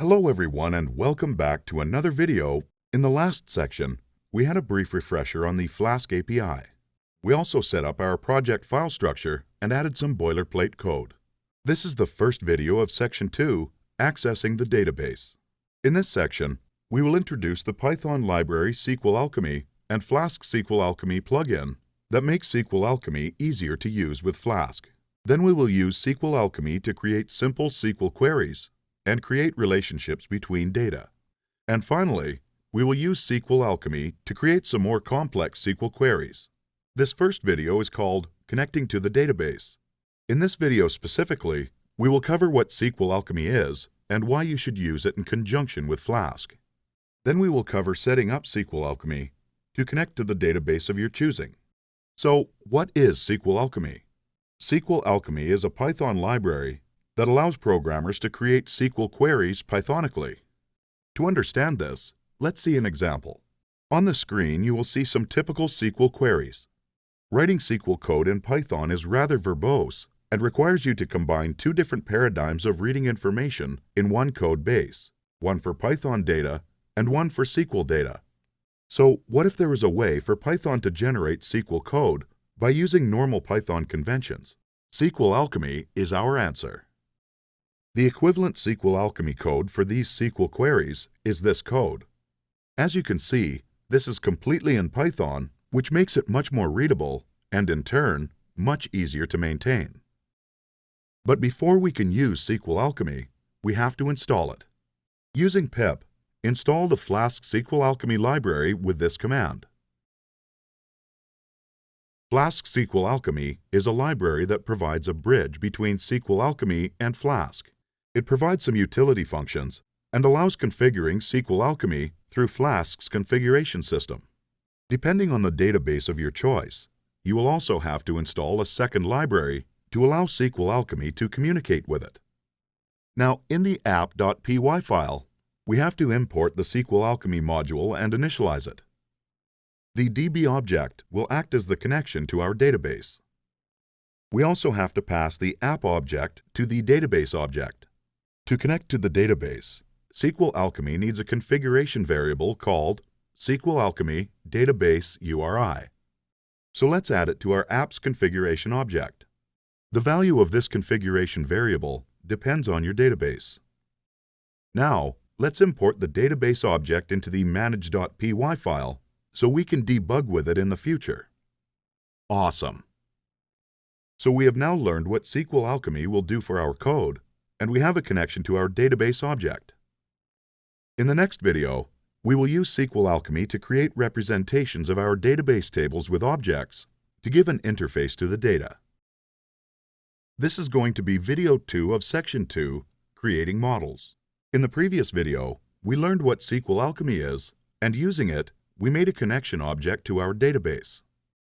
Hello everyone and welcome back to another video. In the last section, we had a brief refresher on the Flask API. We also set up our project file structure and added some boilerplate code. This is the first video of Section 2, Accessing the Database. In this section, we will introduce the Python library SQL Alchemy and Flask SQL Alchemy plugin that makes SQL Alchemy easier to use with Flask. Then we will use SQL Alchemy to create simple SQL queries and create relationships between data. And finally, we will use SQL Alchemy to create some more complex SQL queries. This first video is called Connecting to the Database. In this video specifically, we will cover what SQL Alchemy is and why you should use it in conjunction with Flask. Then we will cover setting up SQL Alchemy to connect to the database of your choosing. So, what is SQL Alchemy? SQL Alchemy is a Python library that allows programmers to create SQL queries Pythonically. To understand this, let's see an example. On the screen, you will see some typical SQL queries. Writing SQL code in Python is rather verbose and requires you to combine two different paradigms of reading information in one code base, one for Python data and one for SQL data. So, what if there is a way for Python to generate SQL code by using normal Python conventions? SQL Alchemy is our answer. The equivalent SQL Alchemy code for these SQL queries is this code. As you can see, this is completely in Python, which makes it much more readable and, in turn, much easier to maintain. But before we can use SQL Alchemy, we have to install it. Using pip, install the Flask SQL Alchemy library with this command. Flask SQL Alchemy is a library that provides a bridge between SQL Alchemy and Flask. It provides some utility functions and allows configuring SQL Alchemy through Flask's configuration system. Depending on the database of your choice, you will also have to install a second library to allow SQL Alchemy to communicate with it. Now, in the app.py file, we have to import the SQL Alchemy module and initialize it. The DB object will act as the connection to our database. We also have to pass the app object to the database object. To connect to the database, SQL Alchemy needs a configuration variable called SQL Alchemy Database URI. So let's add it to our app's configuration object. The value of this configuration variable depends on your database. Now, let's import the database object into the manage.py file so we can debug with it in the future. Awesome! So we have now learned what SQL Alchemy will do for our code, and we have a connection to our database object. In the next video, we will use SQL Alchemy to create representations of our database tables with objects to give an interface to the data. This is going to be video 2 of Section 2, Creating Models. In the previous video, we learned what SQL Alchemy is, and using it, we made a connection object to our database.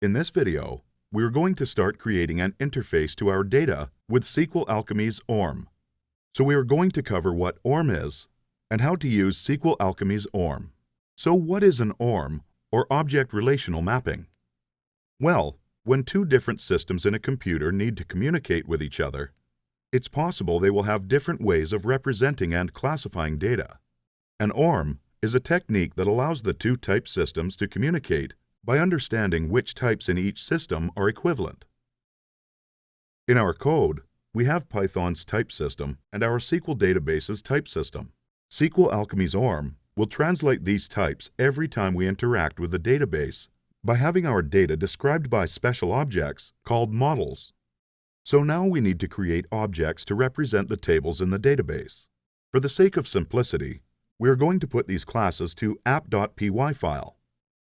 In this video, we are going to start creating an interface to our data with SQL Alchemy's ORM. So we are going to cover what ORM is and how to use SQL Alchemy's ORM. So what is an ORM, or Object Relational Mapping? Well, when two different systems in a computer need to communicate with each other, it's possible they will have different ways of representing and classifying data. An ORM is a technique that allows the two type systems to communicate by understanding which types in each system are equivalent. In our code, we have Python's type system and our SQL database's type system. SQL Alchemy's ORM will translate these types every time we interact with the database by having our data described by special objects called models. So now we need to create objects to represent the tables in the database. For the sake of simplicity, we are going to put these classes to app.py file.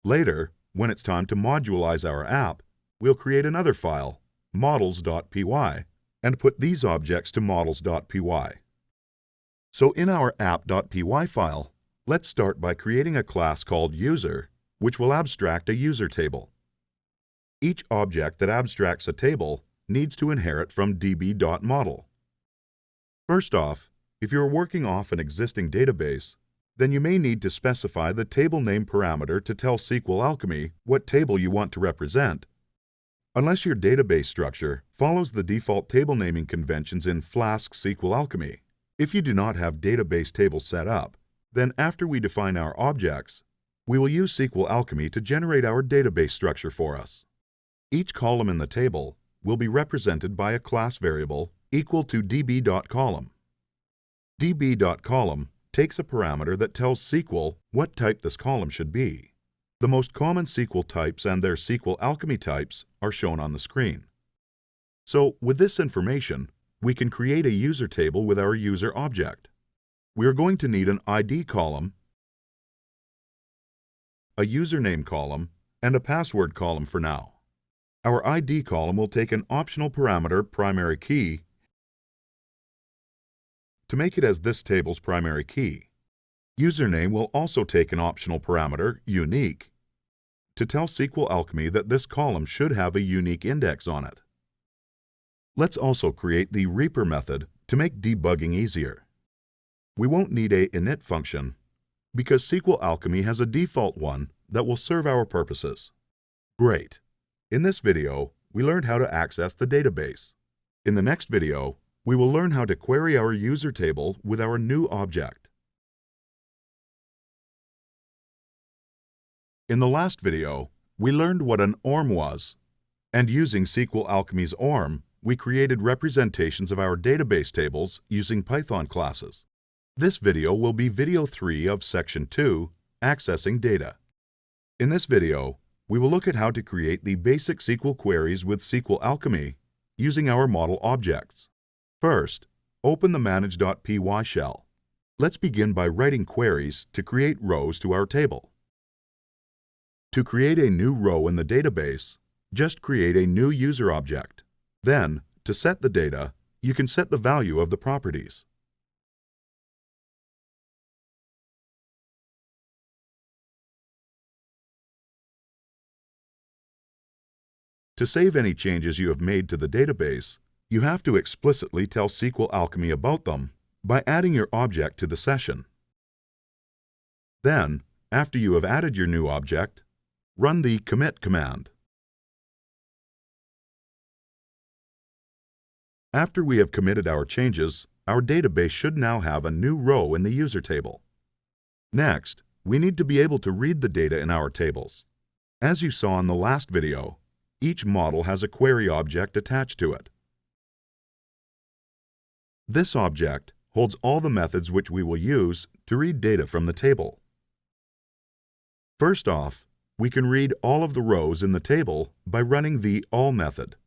Later, when it's time to modulize our app, we'll create another file, models.py, and put these objects to models.py. So in our app.py file, let's start by creating a class called user, which will abstract a user table. Each object that abstracts a table needs to inherit from db.model. First off, if you're working off an existing database, then you may need to specify the table name parameter to tell SQL Alchemy what table you want to represent. Unless your database structure follows the default table naming conventions in Flask SQL Alchemy, If you do not have database tables set up, then after we define our objects, we will use SQL Alchemy to generate our database structure for us. Each column in the table will be represented by a class variable equal to db.column. db.column takes a parameter that tells SQL what type this column should be. The most common SQL types and their SQL Alchemy types are shown on the screen. So, with this information, we can create a user table with our user object. We are going to need an ID column, a username column, and a password column for now. Our ID column will take an optional parameter primary key to make it as this table's primary key. Username will also take an optional parameter, unique, to tell SQL Alchemy that this column should have a unique index on it. Let's also create the Reaper method to make debugging easier. We won't need a init function because SQL Alchemy has a default one that will serve our purposes. Great! In this video, we learned how to access the database. In the next video, we will learn how to query our user table with our new object. In the last video, we learned what an ORM was, and using SQL Alchemy's ORM, we created representations of our database tables using Python classes. This video will be video 3 of section 2, Accessing Data. In this video, we will look at how to create the basic SQL queries with SQL Alchemy using our model objects. First, open the manage.py shell. Let's begin by writing queries to create rows to our table. To create a new row in the database, just create a new user object. Then, to set the data, you can set the value of the properties. To save any changes you have made to the database, you have to explicitly tell SQL Alchemy about them by adding your object to the session. Then, after you have added your new object, run the commit command. After we have committed our changes, our database should now have a new row in the user table. Next, we need to be able to read the data in our tables. As you saw in the last video, each model has a query object attached to it. This object holds all the methods which we will use to read data from the table. First off, we can read all of the rows in the table by running the all method.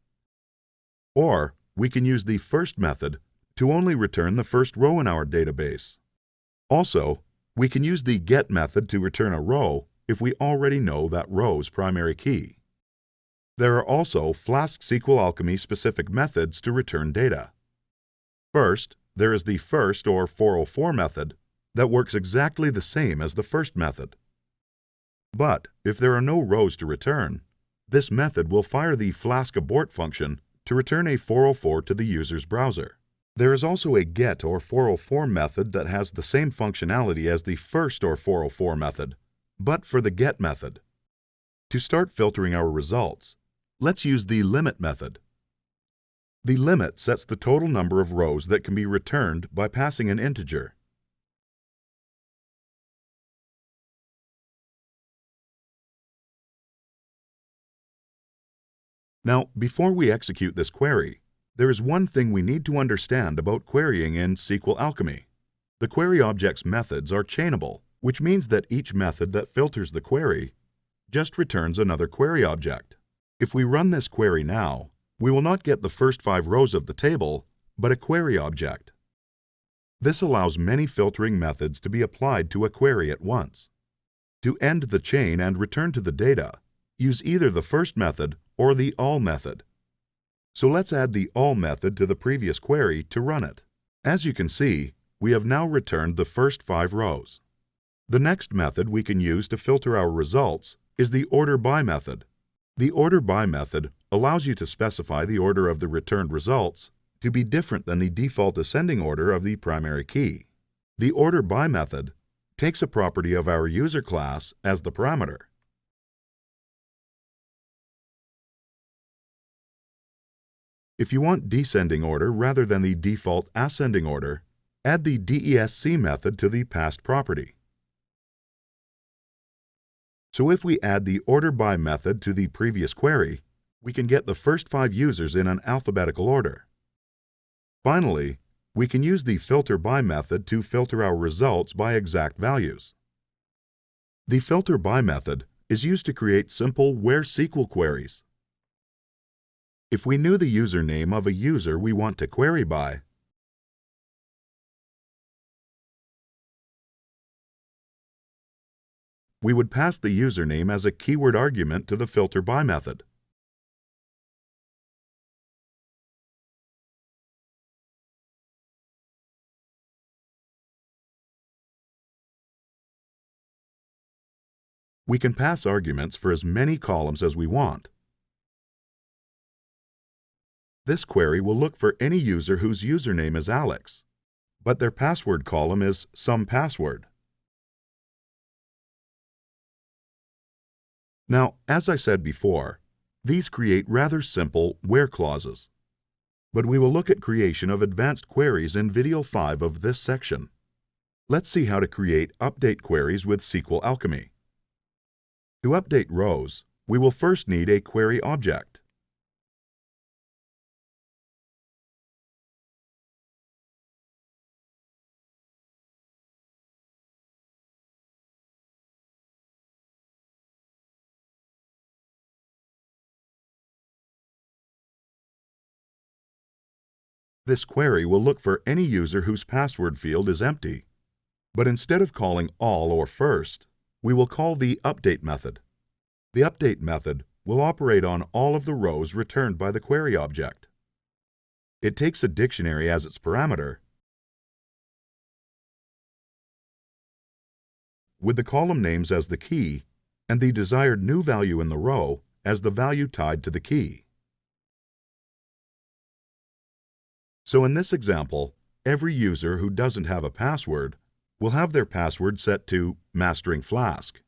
Or, we can use the first method to only return the first row in our database. Also, we can use the get method to return a row if we already know that row's primary key. There are also Flask SQL Alchemy specific methods to return data. First, there is the first or 404 method that works exactly the same as the first method. But if there are no rows to return, this method will fire the Flask abort function to return a 404 to the user's browser. There is also a get or 404 method that has the same functionality as the first or 404 method, but for the get method. To start filtering our results, let's use the limit method. The limit sets the total number of rows that can be returned by passing an integer. Now, before we execute this query, there is one thing we need to understand about querying in SQL Alchemy. The query object's methods are chainable, which means that each method that filters the query just returns another query object. If we run this query now, we will not get the first 5 rows of the table, but a query object. This allows many filtering methods to be applied to a query at once. To end the chain and return to the data, use either the first method or the all method. So let's add the all method to the previous query to run it. As you can see, we have now returned the first 5 rows. The next method we can use to filter our results is the order by method. The order by method allows you to specify the order of the returned results to be different than the default ascending order of the primary key. The order by method takes a property of our user class as the parameter. If you want descending order rather than the default ascending order, Add the DESC method to the past property. So if we add the order by method to the previous query, we can get the first 5 users in an alphabetical order. Finally, we can use the filter by method to filter our results by exact values. The filter by method is used to create simple where SQL queries. If we knew the username of a user we want to query by, we would pass the username as a keyword argument to the filter by method. We can pass arguments for as many columns as we want. This query will look for any user whose username is Alex, but their password column is some password. Now, as I said before, these create rather simple where clauses. But we will look at creation of advanced queries in Video 5 of this section. Let's see how to create update queries with SQL Alchemy. To update rows, we will first need a query object. This query will look for any user whose password field is empty. But instead of calling all or first, we will call the update method. The update method will operate on all of the rows returned by the query object. It takes a dictionary as its parameter, with the column names as the key and the desired new value in the row as the value tied to the key. So in this example, every user who doesn't have a password will have their password set to Mastering Flask.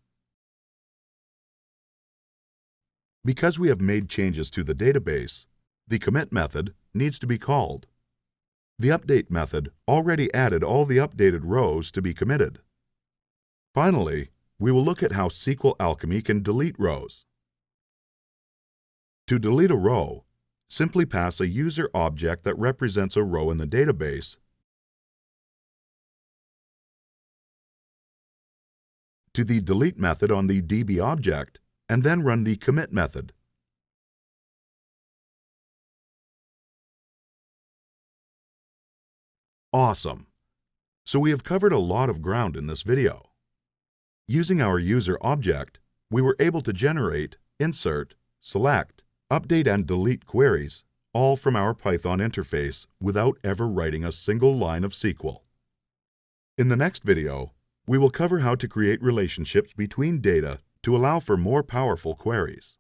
Because we have made changes to the database, the commit method needs to be called. The update method already added all the updated rows to be committed. Finally, we will look at how SQL Alchemy can delete rows. To delete a row, simply pass a user object that represents a row in the database to the delete method on the DB object, and then run the commit method. Awesome! So we have covered a lot of ground in this video. Using our user object, we were able to generate, insert, select, update and delete queries, all from our Python interface without ever writing a single line of SQL. In the next video, we will cover how to create relationships between data to allow for more powerful queries.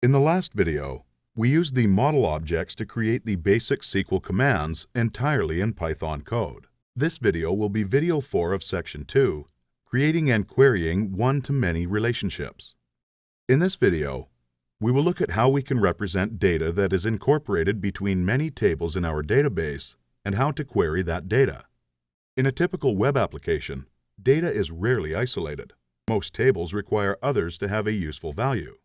In the last video, we used the model objects to create the basic SQL commands entirely in Python code. This video will be video 4 of section 2, creating and querying one-to-many relationships. In this video, we will look at how we can represent data that is incorporated between many tables in our database and how to query that data. In a typical web application, data is rarely isolated. Most tables require others to have a useful value.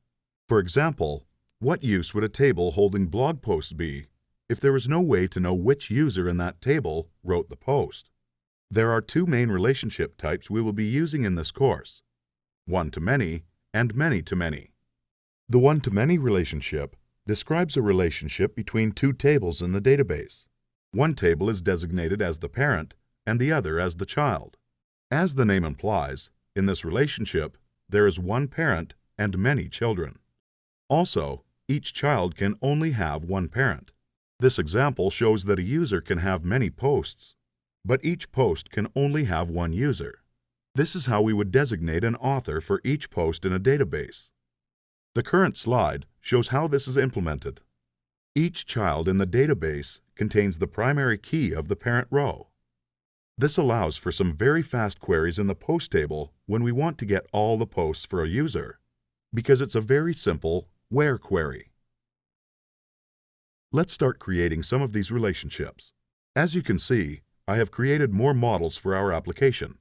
For example, what use would a table holding blog posts be if there was no way to know which user in that table wrote the post? There are 2 main relationship types we will be using in this course: one-to-many and many-to-many. The one-to-many relationship describes a relationship between 2 tables in the database. One table is designated as the parent and the other as the child. As the name implies, in this relationship, there is one parent and many children. Also, each child can only have one parent. This example shows that a user can have many posts, but each post can only have one user. This is how we would designate an author for each post in a database. The current slide shows how this is implemented. Each child in the database contains the primary key of the parent row. This allows for some very fast queries in the post table when we want to get all the posts for a user, because it's a very simple where query. Let's start creating some of these relationships. As you can see, I have created more models for our application.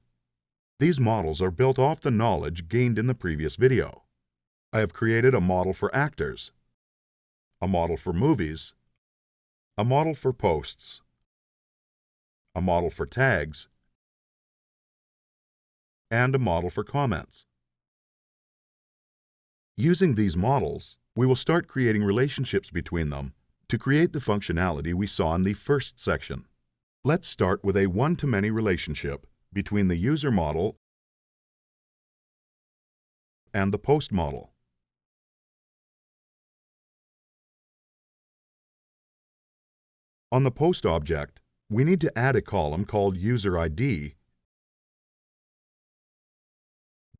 These models are built off the knowledge gained in the previous video. I have created a model for actors, a model for movies, a model for posts, a model for tags, and a model for comments. Using these models, we will start creating relationships between them to create the functionality we saw in the first section. Let's start with a one-to-many relationship between the user model and the post model. On the post object, we need to add a column called user ID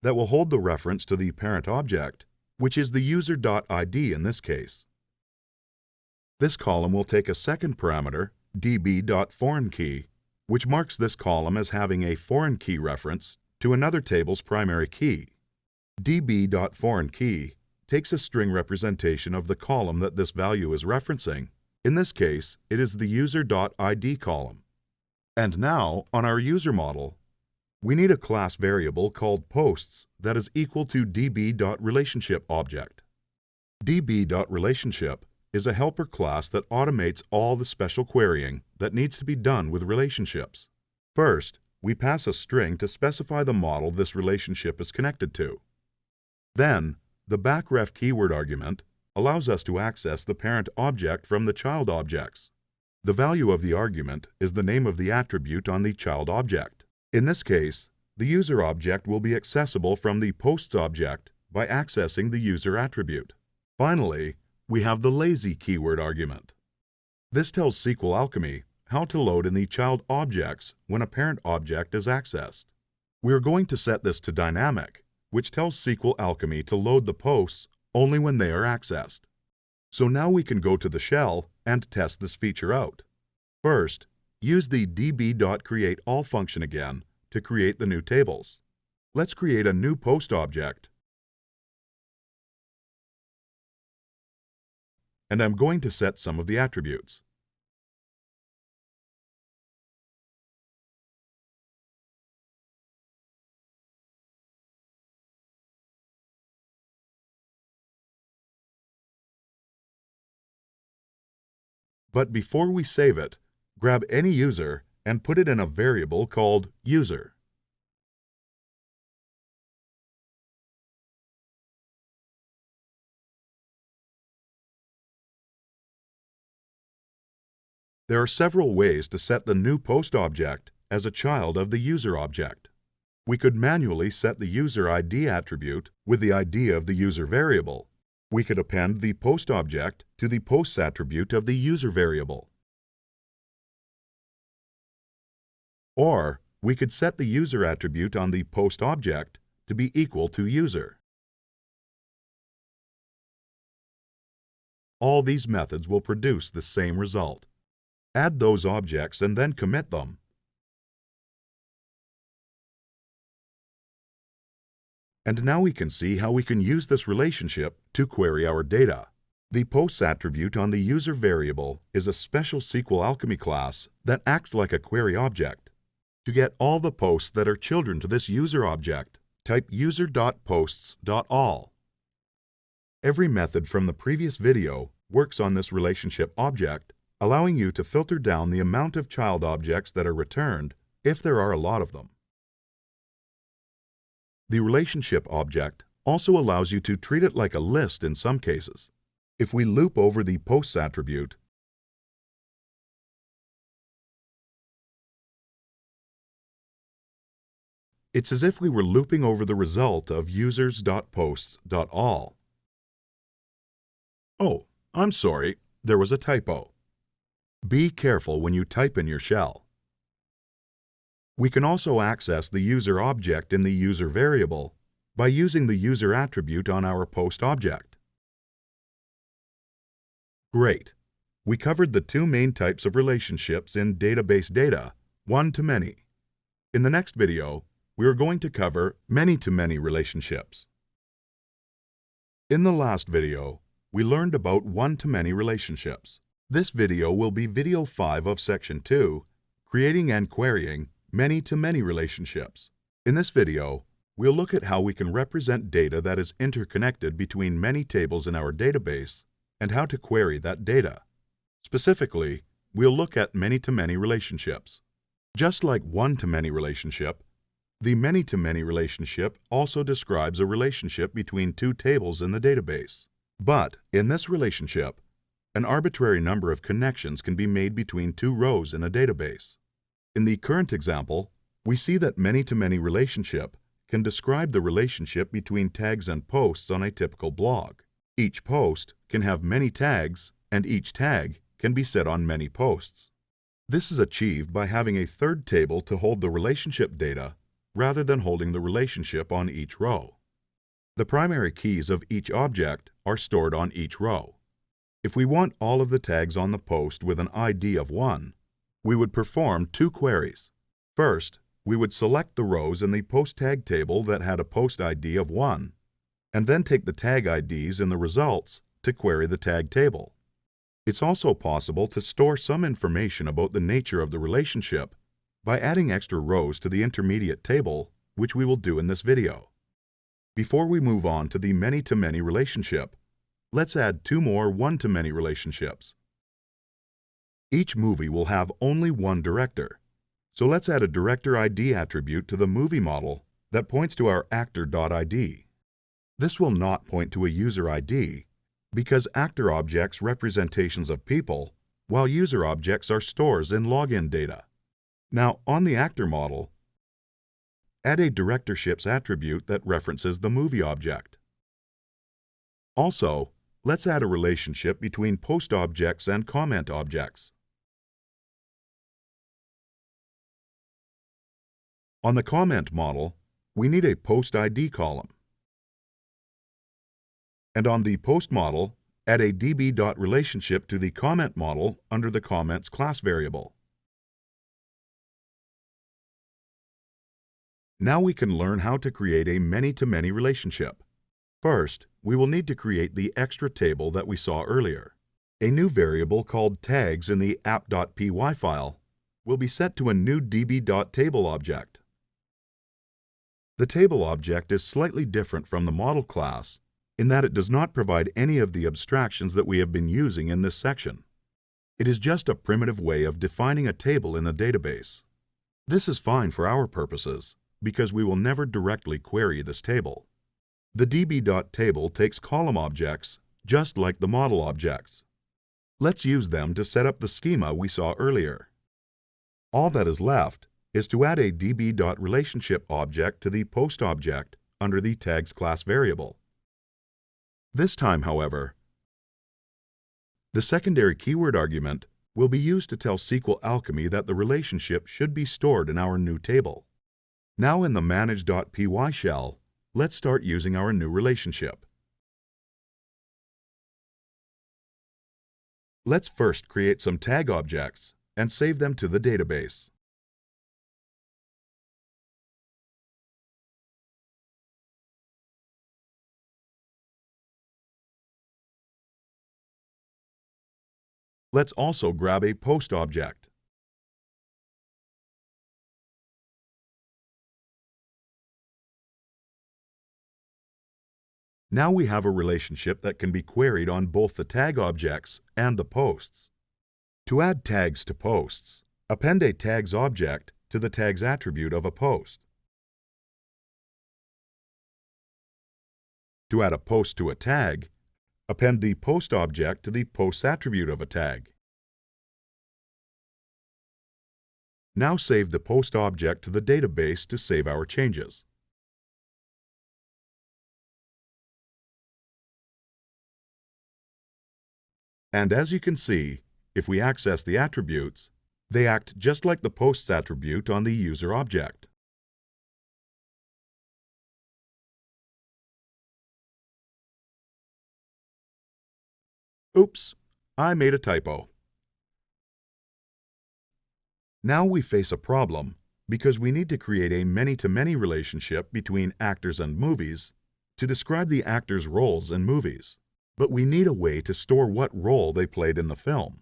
that will hold the reference to the parent object, which is the user.id in this case. This column will take a second parameter, db.foreignkey, which marks this column as having a foreign key reference to another table's primary key. db.foreignkey takes a string representation of the column that this value is referencing. In this case, it is the user.id column. And now, on our user model, we need a class variable called posts that is equal to db.relationship db.relationship is a helper class that automates all the special querying that needs to be done with relationships. First, we pass a string to specify the model this relationship is connected to. Then, the backref keyword argument allows us to access the parent object from the child objects. The value of the argument is the name of the attribute on the child object. In this case, the user object will be accessible from the posts object by accessing the user attribute. Finally, we have the lazy keyword argument. This tells SQL Alchemy how to load in the child objects when a parent object is accessed. We are going to set this to dynamic, which tells SQL Alchemy to load the posts only when they are accessed. So now we can go to the shell and test this feature out. First, use the db.createAll function again to create the new tables. Let's create a new post object. And I'm going to set some of the attributes. But before we save it, grab any user and put it in a variable called user. There are several ways to set the new post object as a child of the user object. We could manually set the user ID attribute with the ID of the user variable. We could append the post object to the posts attribute of the user variable. Or we could set the user attribute on the post object to be equal to user. All these methods will produce the same result. Add those objects and then commit them. And now we can see how we can use this relationship to query our data. The posts attribute on the user variable is a special SQL Alchemy class that acts like a query object. To get all the posts that are children to this user object, type user.posts.all. Every method from the previous video works on this relationship object, allowing you to filter down the amount of child objects that are returned if there are a lot of them. The relationship object also allows you to treat it like a list in some cases. If we loop over the posts attribute, it's as if we were looping over the result of users.posts.all. Oh, I'm sorry, there was a typo. Be careful when you type in your shell. We can also access the user object in the user variable by using the user attribute on our post object. Great! We covered the two main types of relationships in database data, one-to-many. In the next video, we are going to cover many-to-many relationships. In the last video, we learned about one-to-many relationships. This video will be video 5 of Section 2, Creating and Querying Many-to-Many Relationships. In this video, we'll look at how we can represent data that is interconnected between many tables in our database and how to query that data. Specifically, we'll look at many-to-many relationships. Just like one-to-many relationship, the many-to-many relationship also describes a relationship between two tables in the database. But in this relationship, an arbitrary number of connections can be made between two rows in a database. In the current example, we see that many-to-many relationship can describe the relationship between tags and posts on a typical blog. Each post can have many tags, and each tag can be set on many posts. This is achieved by having a third table to hold the relationship data rather than holding the relationship on each row. The primary keys of each object are stored on each row. If we want all of the tags on the post with an ID of 1, we would perform two queries. First, we would select the rows in the post tag table that had a post ID of 1, and then take the tag IDs in the results to query the tag table. It's also possible to store some information about the nature of the relationship by adding extra rows to the intermediate table, which we will do in this video. Before we move on to the many-to-many relationship, let's add two more one-to-many relationships. Each movie will have only one director, so let's add a director ID attribute to the movie model that points to our actor.id. This will not point to a user ID because actor objects representations of people, while user objects are stores in login data. Now, on the actor model, add a directorships attribute that references the movie object. Also, let's add a relationship between post objects and comment objects. On the comment model, we need a post ID column. And on the post model, add a db.relationship to the comment model under the comments class variable. Now we can learn how to create a many-to-many relationship. First, we will need to create the extra table that we saw earlier. A new variable called tags in the app.py file will be set to a new db.table object. The table object is slightly different from the model class in that it does not provide any of the abstractions that we have been using in this section. It is just a primitive way of defining a table in a database. This is fine for our purposes because we will never directly query this table. The db.table takes column objects just like the model objects. Let's use them to set up the schema we saw earlier. All that is left is to add a db.relationship object to the post object under the tags class variable. This time, however, the secondary keyword argument will be used to tell SQL Alchemy that the relationship should be stored in our new table. Now in the manage.py shell, let's start using our new relationship. Let's first create some tag objects and save them to the database. Let's also grab a post object. Now we have a relationship that can be queried on both the tag objects and the posts. To add tags to posts, append a tags object to the tags attribute of a post. To add a post to a tag, append the post object to the posts attribute of a tag. Now save the post object to the database to save our changes. And as you can see, if we access the attributes, they act just like the posts attribute on the user object. Oops, I made a typo. Now we face a problem because we need to create a many-to-many relationship between actors and movies to describe the actors' roles in movies. But we need a way to store what role they played in the film.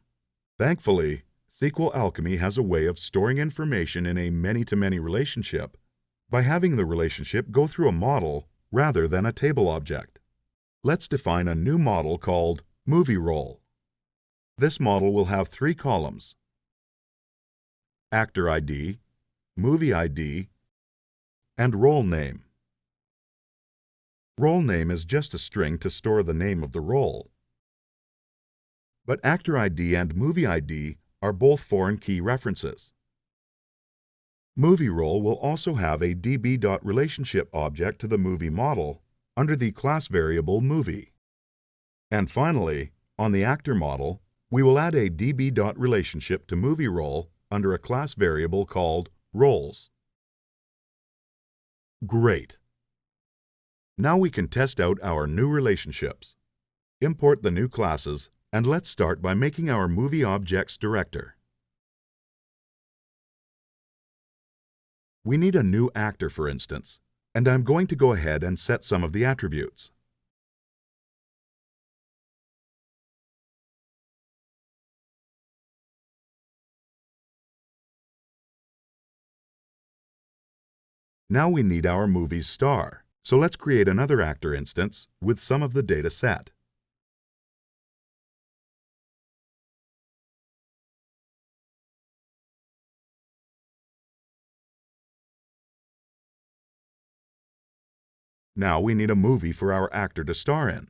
Thankfully, SQL Alchemy has a way of storing information in a many-to-many relationship by having the relationship go through a model rather than a table object. Let's define a new model called Movie Role. This model will have 3 columns: Actor ID, Movie ID, and Role Name. Role name is just a string to store the name of the role. But Actor ID and Movie ID are both foreign key references. Movie Role will also have a db.relationship object to the movie model under the class variable movie. And finally, on the actor model, we will add a db.relationship to movie role under a class variable called roles. Great! Now we can test out our new relationships. Import the new classes, and let's start by making our movie object's director. We need a new actor, for instance, and I'm going to go ahead and set some of the attributes. Now we need our movie's star, so let's create another actor instance with some of the data set. Now we need a movie for our actor to star in.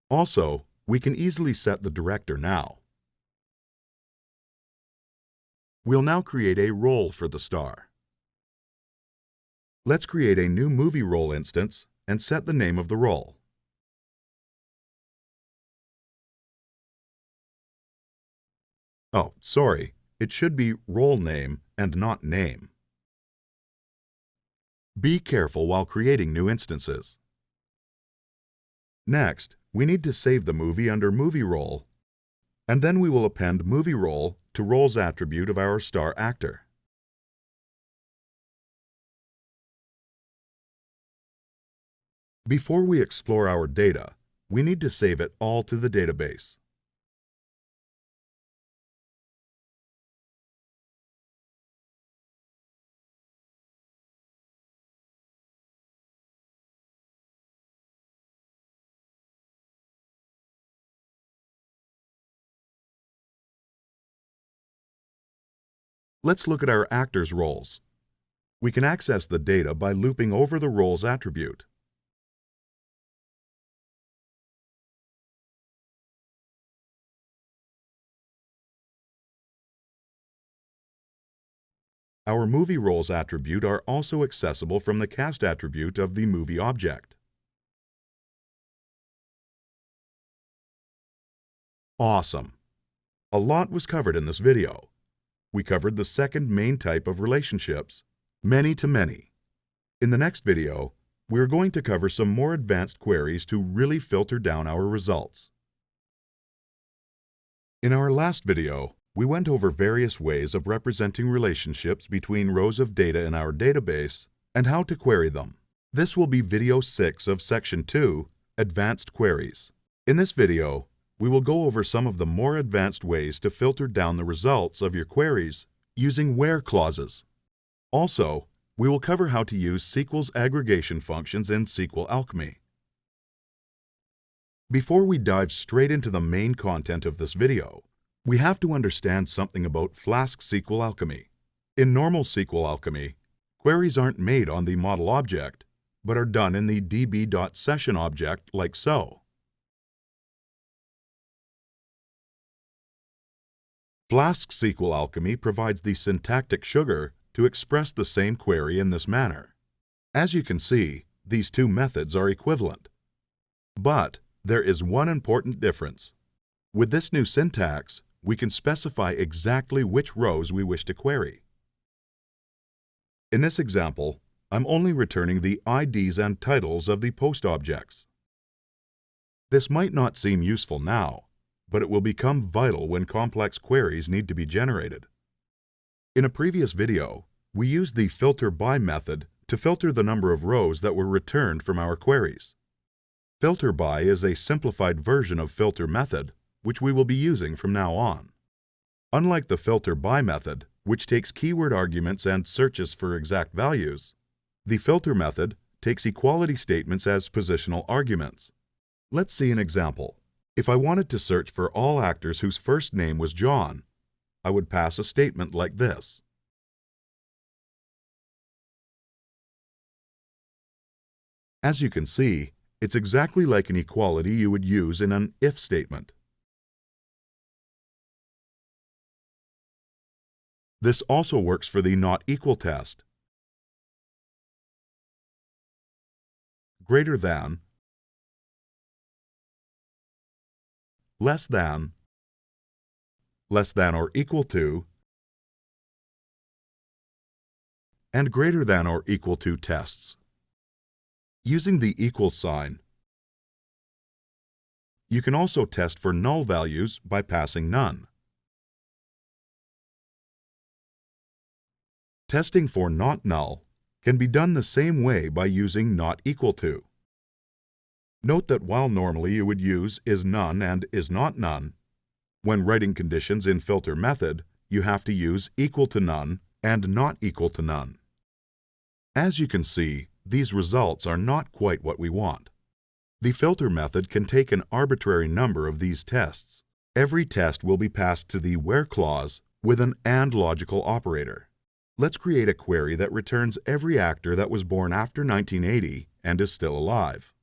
Also, we can easily set the director now. We'll now create a role for the star. Let's create a new movie role instance and set the name of the role. Oh, sorry, it should be role name and not name. Be careful while creating new instances. Next, we need to save the movie under Movie Role, and then we will append Movie Role to Roles attribute of our star actor. Before we explore our data, we need to save it all to the database. Let's look at our actors' roles. We can access the data by looping over the roles attribute. Our movie roles attribute are also accessible from the cast attribute of the movie object. Awesome! A lot was covered in this video. We covered the second main type of relationships, many-to-many. In the next video, we're going to cover some more advanced queries to really filter down our results. In our last video, we went over various ways of representing relationships between rows of data in our database and how to query them. This will be video 6 of section 2, Advanced Queries. In this video, we will go over some of the more advanced ways to filter down the results of your queries using where clauses. Also, we will cover how to use SQL's aggregation functions in SQL Alchemy. Before we dive straight into the main content of this video, we have to understand something about Flask SQL Alchemy. In normal SQL Alchemy, queries aren't made on the model object, but are done in the db.session object like so. Flask SQL Alchemy provides the syntactic sugar to express the same query in this manner. As you can see, these two methods are equivalent. But there is one important difference. With this new syntax, we can specify exactly which rows we wish to query. In this example, I'm only returning the IDs and titles of the post objects. This might not seem useful now, but it will become vital when complex queries need to be generated. In a previous video, we used the filter by method to filter the number of rows that were returned from our queries. Filter by is a simplified version of filter method, which we will be using from now on. Unlike the filter by method, which takes keyword arguments and searches for exact values, the filter method takes equality statements as positional arguments. Let's see an example. If I wanted to search for all actors whose first name was John, I would pass a statement like this. As you can see, it's exactly like an equality you would use in an if statement. This also works for the not equal test. Greater than, less than or equal to, and greater than or equal to tests. Using the equal sign, you can also test for null values by passing none. Testing for not null can be done the same way by using not equal to. Note that while normally you would use is none and is not none, when writing conditions in filter method, you have to use equal to none and not equal to none. As you can see, these results are not quite what we want. The filter method can take an arbitrary number of these tests. Every test will be passed to the where clause with an AND logical operator. Let's create a query that returns every actor that was born after 1980 and is still alive.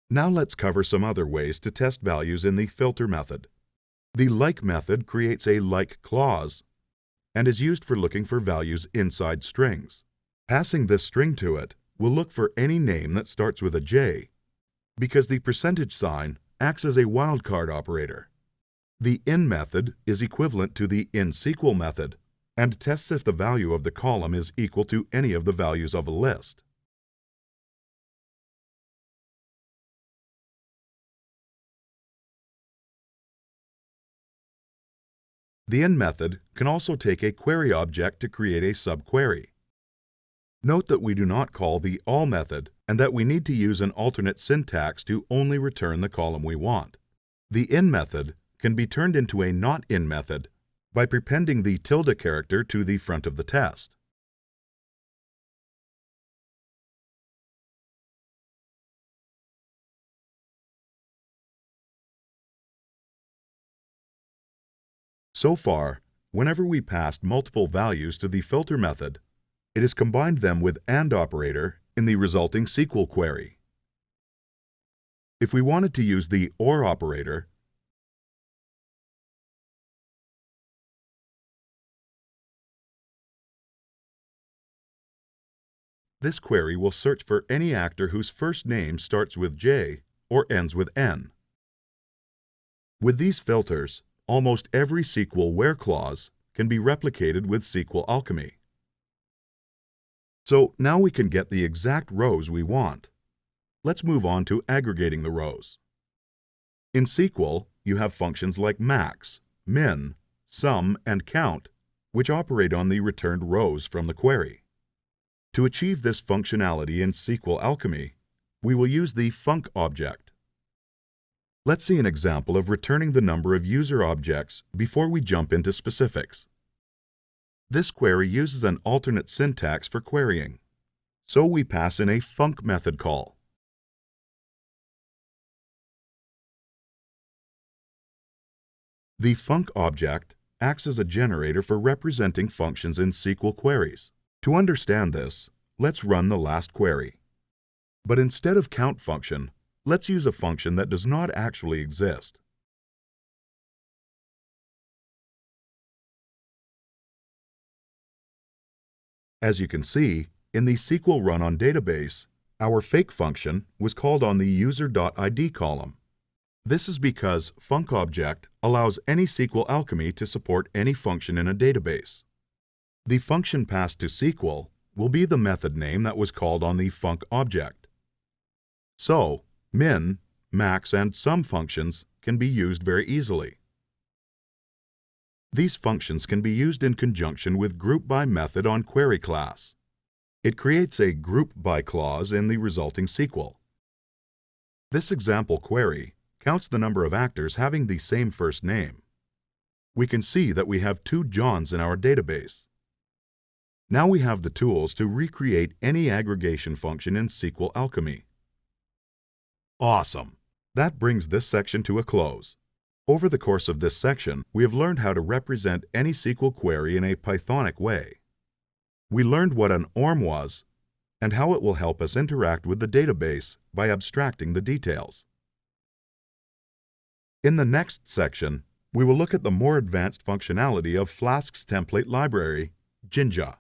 Now let's cover some other ways to test values in the filter method. The like method creates a like clause and is used for looking for values inside strings. Passing this string to it will look for any name that starts with a J, because the percentage sign acts as a wildcard operator. The in method is equivalent to the in SQL method and tests if the value of the column is equal to any of the values of a list. The in method can also take a query object to create a subquery. Note that we do not call the all method and that we need to use an alternate syntax to only return the column we want. The in method can be turned into a not in method by prepending the tilde character to the front of the test. So far, whenever we passed multiple values to the filter method, it has combined them with AND operator in the resulting SQL query. If we wanted to use the OR operator, this query will search for any actor whose first name starts with J or ends with N. With these filters, almost every SQL where clause can be replicated with SQL Alchemy. So now we can get the exact rows we want. Let's move on to aggregating the rows. In SQL, you have functions like max, min, sum, and count, which operate on the returned rows from the query. To achieve this functionality in SQL Alchemy, we will use the func object. Let's see an example of returning the number of user objects before we jump into specifics. This query uses an alternate syntax for querying, so we pass in a func method call. The func object acts as a generator for representing functions in SQL queries. To understand this, let's run the last query. But instead of count function, let's use a function that does not actually exist. As you can see, in the SQL run on database, Our fake function was called on the user.id column. This is because funcObject allows any SQL Alchemy to support any function in a database. The function passed to SQL will be the method name that was called on the funcObject. So, min, max, and sum functions can be used very easily. These functions can be used in conjunction with GroupBy method on query class. It creates a GroupBy clause in the resulting SQL. This example query counts the number of actors having the same first name. We can see that we have 2 Johns in our database. Now we have the tools to recreate any aggregation function in SQL Alchemy. Awesome! That brings this section to a close. Over the course of this section, we have learned how to represent any SQL query in a Pythonic way. We learned what an ORM was and how it will help us interact with the database by abstracting the details. In the next section, we will look at the more advanced functionality of Flask's template library, Jinja.